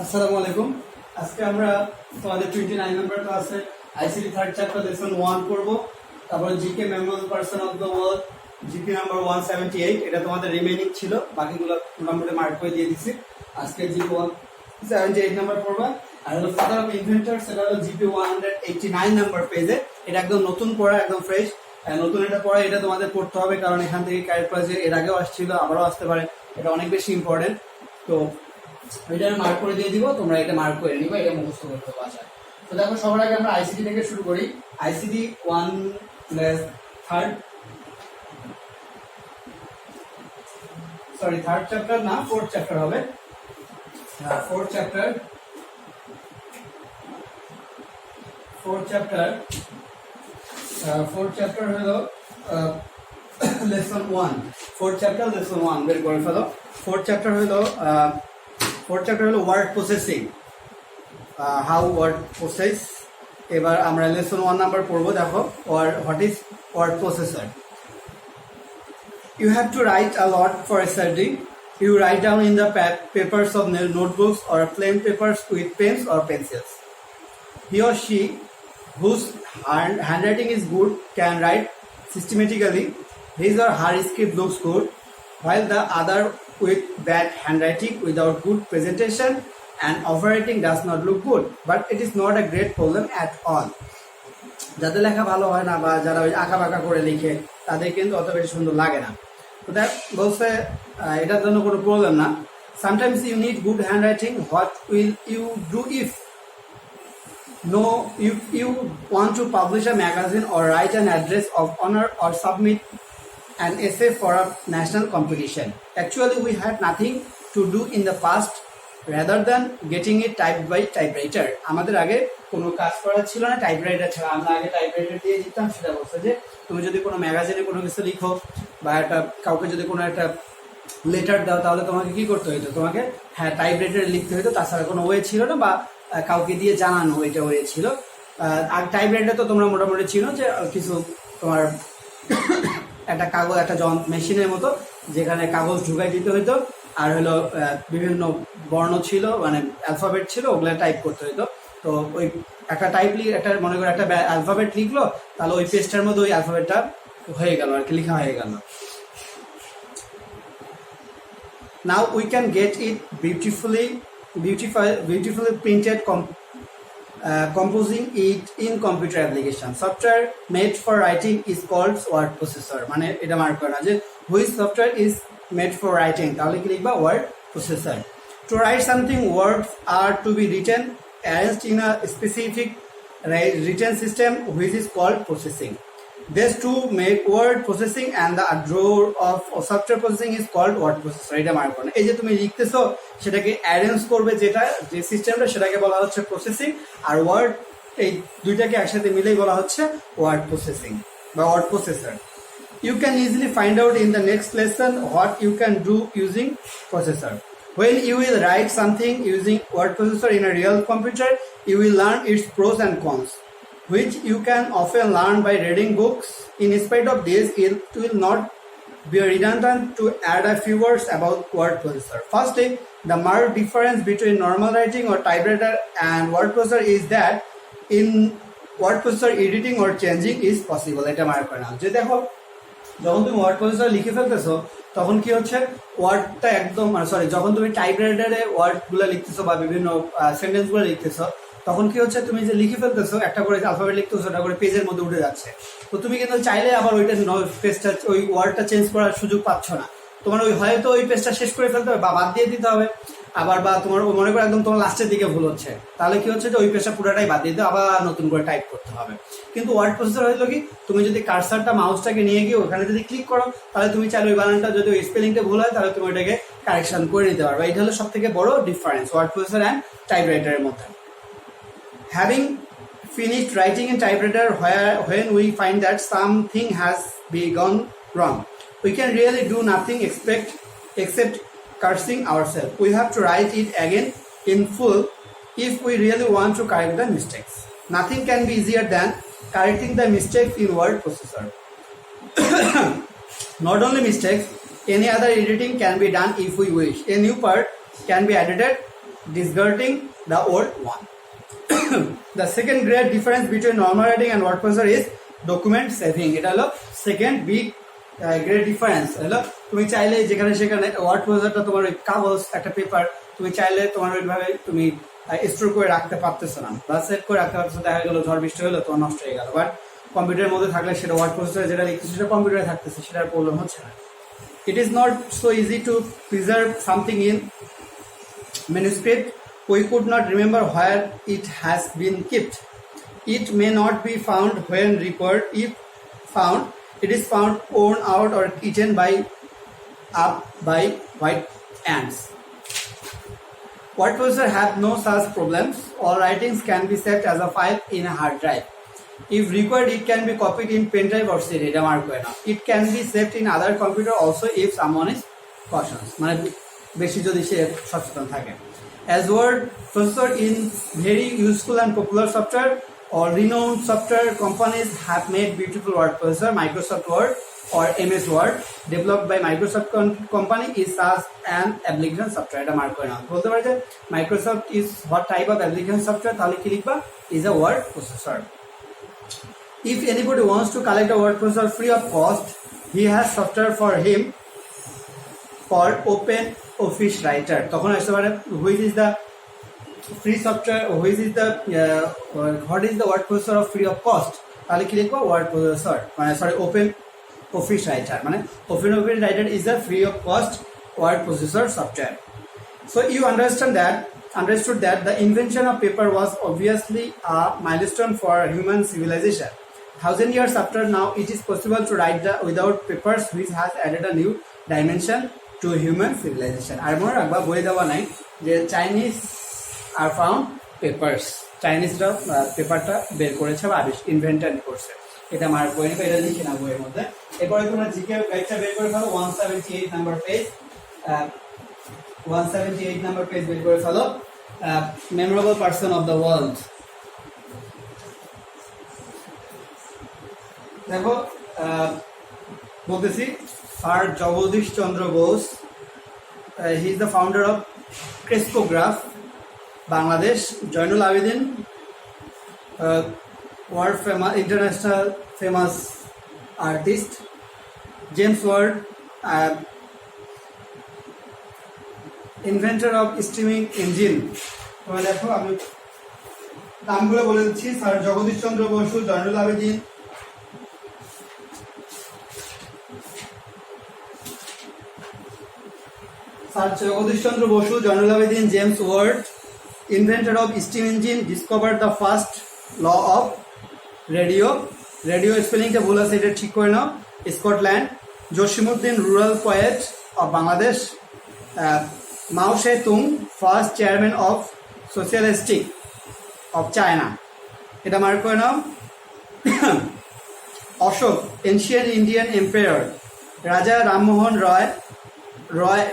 আসসালামু আলাইকুম। আজকে আমরা তোমাদের 29 নম্বর ক্লাসে আইসিটি থার্ড চ্যাপ্টার লেসন 1 করব। তারপর GK Memorial person of the world GK number 178, এটা তোমাদের রিমেইনিং ছিল, বাকিগুলো নম্বরে মার্ক করে দিয়ে দিছি। আজকে জিকে 178 নাম্বার পড়বা। আর হলো ফাদার অফ ইনভেন্টর, সেটা হলো জিপি 189 নাম্বার পেজে। এটা একদম নতুন পড়া, একদম ফ্রেশ। নতুন এটা পড়া, এটা তোমাদের পড়তে হবে, কারণ এখান থেকে ক্যারেক্টারাইজে এর আগেও আসছিল, আবারও আসতে পারে। এটা অনেক বেশি ইম্পর্টেন্ট। তো এটা মার্ক করে দিয়ে দিব, তোমরা এটা মার্ক করে নিবা, এটা মুখস্থ করতে হবে বাসায়। তো দেখো, সবার আগে আমরা আইসিটি থেকে শুরু করি। আইসিটি 1 থার্ড চ্যাপ্টার না, ফোর্থ চ্যাপ্টার হবে। ফোর্থ চ্যাপ্টার হলো লেসন 1। ফোর্থ চ্যাপ্টার লেসন 1 বের করে ফেলো। ফোর্থ চ্যাপ্টার হলো word processing, how word process. এবার আমরা লেসন 1 নাম্বার পড়বো। দেখো, what is word processor. You have to write a lot for a study. You write down in the papers of notebooks or plain papers with pens or pencils. He or she, whose handwriting is good, can write systematically. His or her script looks good, while the other with bad handwriting, without good presentation and overwriting does not look good. But it is not a great problem at all. যাদের লেখা ভালো হয় না বা যারা ওই আঁকা বাঁকা করে লিখে, তাদের কিন্তু অত বেশি সুন্দর লাগে না। তো দেখ বলছে এটার জন্য কোনো প্রবলেম না। Sometimes you need good handwriting. What will you do if you want to publish a magazine or write an address of honor or submit an essay for a national competition? Actually, we had nothing to do in the past rather than getting it typed by typewriter. আমাদের আগে কোনো কাজ করা ছিল না typewriter ছাড়া, আমরা আগে টাইপরাইটার দিয়ে দিতাম। সেটা বলছে যে তুমি যদি কোনো ম্যাগাজিনে কোনো কিছু লিখো বা একটা কাউকে যদি কোনো একটা লেটার দাও, তাহলে তোমাকে কি করতে হইতো? তোমাকে টাইপরাইটারে লিখতে হইতো, তাছাড়া কোনো ওয়ে ছিল না, বা কাউকে দিয়ে জানানো এটা ওয়ে ছিল। আর টাইপরাইটার তো তোমরা মোটামুটি ছিল যে কিছু তোমার একটা কাগজ, একটা মেশিনের মতো, যেখানে কাগজ ঢুকাই দিতে হইতো, আর হলো বিভিন্ন বর্ণ ছিল, মানে অ্যালফাবেট ছিল, ওগুলো টাইপ করতে হইতো। তো ওই একটা একটা মনে করো একটা অ্যালফাবেট লিখলো, তাহলে ওই পেজটার মধ্যে ওই অ্যালফাবেটটা হয়ে গেল আর কি, লেখা হয়ে গেল। Now we can get it beautifully printed, composing it in computer application. Software made for writing is called word processor. মানে এটা মার্ক করা যে which software is made for writing, তাহলে কি লিখবা? word processor. To write something, words are to be written arranged in a specific written system which is called processing. These two make word processing, and the drawer of software processing is called word processor. এটা mark করো। এই যে তুমি লিখতেছো, সেটাকে arrange করবে যে সিস্টেমটা, সেটাকে বলা হচ্ছে প্রসেসিং। আর ওয়ার্ড, এই দুইটাকে একসাথে মিলেই বলা হচ্ছে ওয়ার্ড প্রসেসিং বা word processor. You can easily find out in the next lesson what you can do using processor. When you will write something using word processor in a real computer, you will learn its pros and cons, which you can often learn by reading books. In spite of this, it will not be redundant to add a few words about word processor. Firstly, the marked difference between normal writing or typewriter and word processor is that in word processor editing or changing is possible. এটা mark করে নাও। যে দেখো, যখন তুমি word processor লিখে ফেলতেছো, তখন কি হচ্ছে, ওয়ার্ডটা একদম যখন তুমি টাইপরাইটারে ওয়ার্ডগুলো লিখতেছো বা বিভিন্ন সেন্টেন্সগুলো লিখতেছো, তখন কি হচ্ছে, তুমি যে লিখে ফেলতেছো, একটা করে অ্যালফাবেট লিখতেছো, ওটা করে পেজের মধ্যে উঠে যাচ্ছে। তো তুমি কিন্তু চাইলে আবার ওইটা পেজটা, ওই ওয়ার্ডটা চেঞ্জ করার সুযোগ পাচ্ছ না। তোমার হয়তো ওই পেজটা শেষ করে ফেলতে হবে বা বাদ দিয়ে দিতে হবে, আবার বা তোমার মনে করো একদম তোমার লাস্টের দিকে ভুল হচ্ছে, তাহলে কি হচ্ছে যে ওই পেজটা পুরোটাই বাদ দিয়ে দিতে, আবার নতুন করে টাইপ করতে হবে। কিন্তু ওয়ার্ড প্রসেসর হলো কি, তুমি যদি কার্সারটা মাউসটাকে নিয়ে গিয়ে ওখানে যদি ক্লিক করো, তাহলে তুমি চাইলে ওই বানানটা, যদি ওই স্পেলিংটা ভুল হয়, তাহলে তুমি ওইটাকে কারেকশন করে নিতে পারবে। এটা হলো সব থেকে বড় ডিফারেন্স ওয়ার্ড প্রসেসর অ্যান্ড টাইপরাইটারের মধ্যে। Having finished writing in typewriter, when we find that something has gone wrong, we can really do nothing except cursing ourselves. We have to write it again in full if we really want to correct the mistakes. Nothing can be easier than correcting the mistakes in word processor. Not only mistakes, any other editing can be done if we wish. A new part can be added discarding the old one. The second great difference between normal writing and word processor is document saving. এটা হলো second big great difference. হলো তুমি চাইলে যেখানে সেখানে word প্রসেসরটা তোমার ওই কাগজ একটা পেপার তুমি চাইলে তোমার ওইভাবে তুমি স্টোর করে রাখতে পারতেছো না বা সেভ করে রাখতে পারতেছো, দেখা গেলো ঝড় বৃষ্টি হলো তোমার নষ্ট হয়ে গেল। বাট কম্পিউটারের মধ্যে থাকলে সেটা ওয়ার্ড প্রসেসরে যেটা লিখতেছে সেটা কম্পিউটারে থাকতেছে, সেটার প্রবলেম হচ্ছে না। It is not so easy to preserve something in manuscript. We could not remember where it has been kept. It may not be found when required. If found, it is found worn out or eaten by white ants. Word processor have no such problems. All writings can be saved as a file in a hard drive. If required, it can be copied in pen drive or CD. It can be saved in other computer also if someone is cautious. মানে বেশি যদি সে সচেতন থাকে। As word processor in very useful and popular software, or renowned software companies have made beautiful word processor. Microsoft Word or MS Word developed by Microsoft company is such an application software. এটা mark করে নাও। বলতে পারে যে Microsoft is what type of application software, তাহলে কি লিখবা? is a word processor. If anybody wants to collect a word processor free of cost, he has software for him for Open Office Writer. তখন আসতে পারে which is the free software, which is the what is the word processor of free of cost, তাহলে কি লিখবো? word processor মানে Open Office Writer মানে Open Office Writer is a free of cost word processor software. So you understood that the invention of paper was obviously a milestone for human civilization. 1000 years after now, it is possible to write without papers, which has added a new dimension to human civilization. আর মনে রাখবা বই দেওয়া নাই যে Chinese are found papers, চাইনিজরা পেপারটা বের করেছে বা ইনভেন্টেড করছে, এটা মার্ক বই নেবে, এটা লিখে না বইয়ের মধ্যে। এরপরে তোমরা জিকে গাইডটা বের করে ফেলো 178 নাম্বার পেজ, 178 নাম্বার পেজ বের করে ফেলো। Memorable person of the world, দেখো বলতেছি sir Jagadish Chandra Bose, he is the founder of crescograph Bangladesh. Zainul Abedin, world famous international famous artist. James Ward, inventor of streaming engine. তোমরা দেখো আমি নামগুলো বলে দিচ্ছি, sir Jagadish Chandra Basu, Zainul Abedin, sir Jagadish Chandra Basu, Zainul Abedin, James Ward, inventor of steam engine, discovered the first law of radio. Radio স্পেলিংটা ভুল আছে, এটা ঠিক করে নাও। Scotland. Jasimuddin, rural poet of Bangladesh. Mao Tse Tung, first chairman of socialistic of China, এটা মার্ক করে নাও। Ashoka, ancient Indian empire. Raja Rammohan রয়,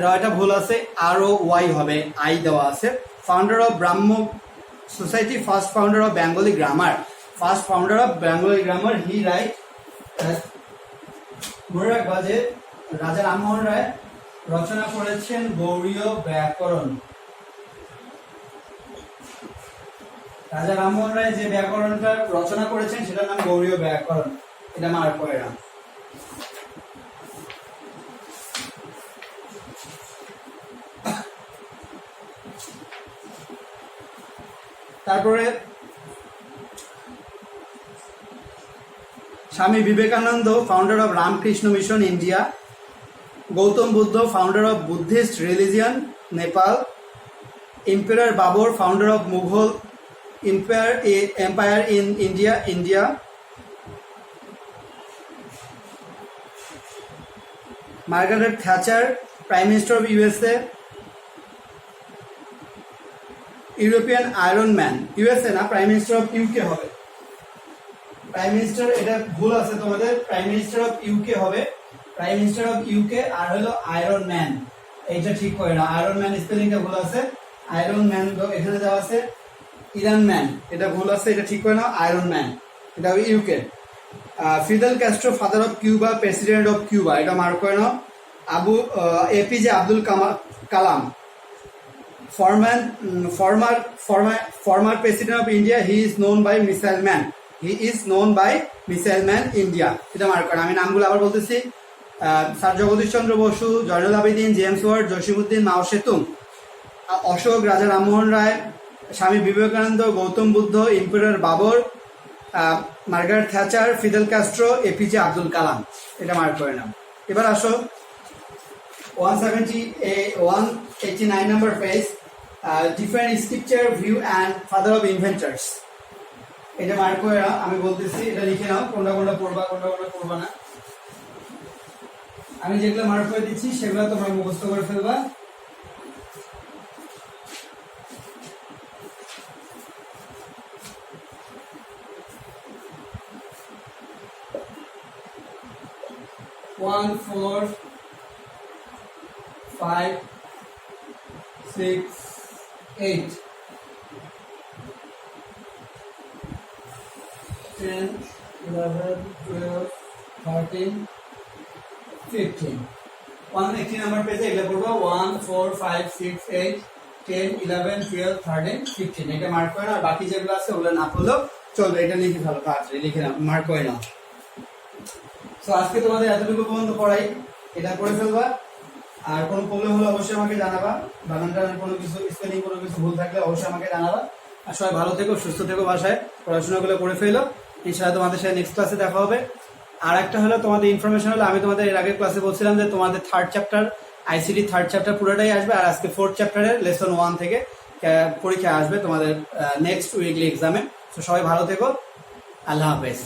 রয়টা ভুল আছে, আরও ওয়াই হবে, আই দেওয়া আছে। Founder of Brahmo society, first founder of Bengali grammar, first founder of Bengali grammar, he write. মনে রাখবা যে রাজা রামমোহন রায় রচনা করেছেন গৌড়ীয় ব্যাকরণ। রাজা রামমোহন রায় যে ব্যাকরণটা রচনা করেছেন সেটার নাম গৌড়ীয় ব্যাকরণ, এটা মার্ক করে নাও। তারপরে Swami Vivekananda, founder of Ramakrishna Mission India. Gautam Buddha, founder of Buddhist religion Nepal. Empire Babur, founder of Mughal empire in India. Margaret Thatcher, prime minister of USA. European iron man, USA না, প্রাইম মিনিস্টার অফ ইউকে হবে। প্রাইম মিনিস্টার, এটা ভুল আছে তোমাদের, prime minister of UK হবে, prime minister of UK. আর হলো iron man, এইটা ঠিক করে না, আয়রন ম্যান স্পেলিংটা ভুল আছে। আয়রন ম্যান এখানে দেওয়া আছে ইরান ম্যান, এটা ভুল আছে, এটা ঠিক করে নাও। আয়রন ম্যান এটা হবে UK. Fidel Castro, father of Cuba, president of Cuba, এটা মার্ক করে নাও। APJ Abdul Kalam, former president of India, he is known by missile man. He is known by missile man India. এটা মার্ক করেন। আমি নামগুলো আবার বলতেছি। Sir Jagadish Chandra Basu, Zainul Abedin, James Ward, Jasimuddin, Mao Tse Tung, Ashoka, Raja Rammohan Roy, Swami Vivekananda, Gautam Buddha, emperor Babur, Margaret Thatcher, Fidel Castro, APJ Abdul Kalam. এটা মার্ক করে নাম। এবার আসো 189 number page, different scripture view and father of inventors. এটা মার্ক করে নাও। আমি বলতেছি, এটা লিখে নাও, কোনটা কোনটা পড়বা, কোনটা কোনটা পড়বা না। আমি যেগুলো মার্ক করে দিচ্ছি সেগুলো তোমরা মুখস্থ করে ফেলবা। One, 4, 5, 6, 8, 10, 11, 12, 13, 15. 180 number পেজে এগুলো পড়বো। 1, 4, 5, 6, 8, 10, 11, 12, 13, 15। এটা মার্ক করে নাও। আর বাকি যেগুলো আছে ওগুলো না পড়লেও চলবে। এটা লিখে ফেলো, তাড়াতাড়ি লিখে নাও, মার্ক করে নাও। তো আজকে তোমাদের এতটুকু পর্যন্ত পড়াই, এটা করে ফেলবা। আর কোনো প্রবলেম হলে অবশ্যই আমাকে জানাবা। বানানটা কোনো কিছু, স্পেলিং কোনো কিছু ভুল থাকলে অবশ্যই আমাকে জানাবা। আর সবাই ভালো থেকো, সুস্থ থেকো, বাসায় পড়াশোনাগুলো করে ফেলো। ইনশাআল্লাহ তোমাদের সাথে নেক্সট ক্লাসে দেখা হবে। আর একটা হলো তোমাদের ইনফরমেশন হলো, আমি তোমাদের এর আগের ক্লাসে বলছিলাম যে তোমাদের third chapter ICT third chapter পুরোটাই আসবে। আর আজকে ফোর্থ চ্যাপ্টারের লেসন 1 থেকে পরীক্ষা আসবে তোমাদের নেক্সট উইকলি এক্সামে। তো সবাই ভালো থেকো, আল্লাহ হাফেজ।